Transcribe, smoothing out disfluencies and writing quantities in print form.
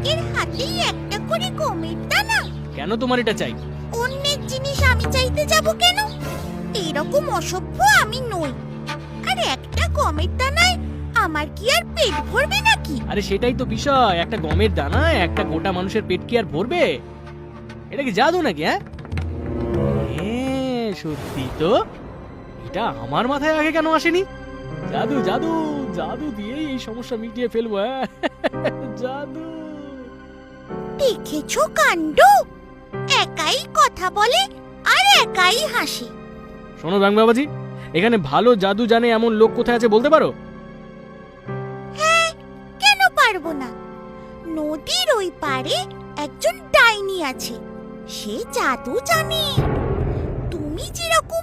প্রত্যেকের হাতেই একটা করে গমের দানা। কেন তোমার এটা চাই? অন্যের জিনিস আমি চাইতে যাব কেন? এরকম অসভ্য আমি নই। আর একটা গমের দানায় আমার কি আর পেট ভরবে নাকি? আরে সেটাই তো বিষয়, একটা গমের দানা একটা গোটা মানুষের পেট কি আর ভরবে? এটা কি জাদু নাকি? হ্যাঁ সত্যি তো, এটা আমার মাথায় আগে কেন আসেনি? জাদু জাদু জাদু দিয়েই এই সমস্যা মিটিয়ে ফেলবো। জাদু। দেখেছো কাণ্ড? একাই কথা বলে আর একাই হাসে। শোনো ব্যাং বাবাজি, এখানে ভালো জাদু জানে এমন লোক কোথায় আছে বলতে পারো? হ্যাঁ, কেন পারবো না? নদীর ওই পারে একজন ডাইনি আছে, সে জাদু জানে। তুমি যেরকম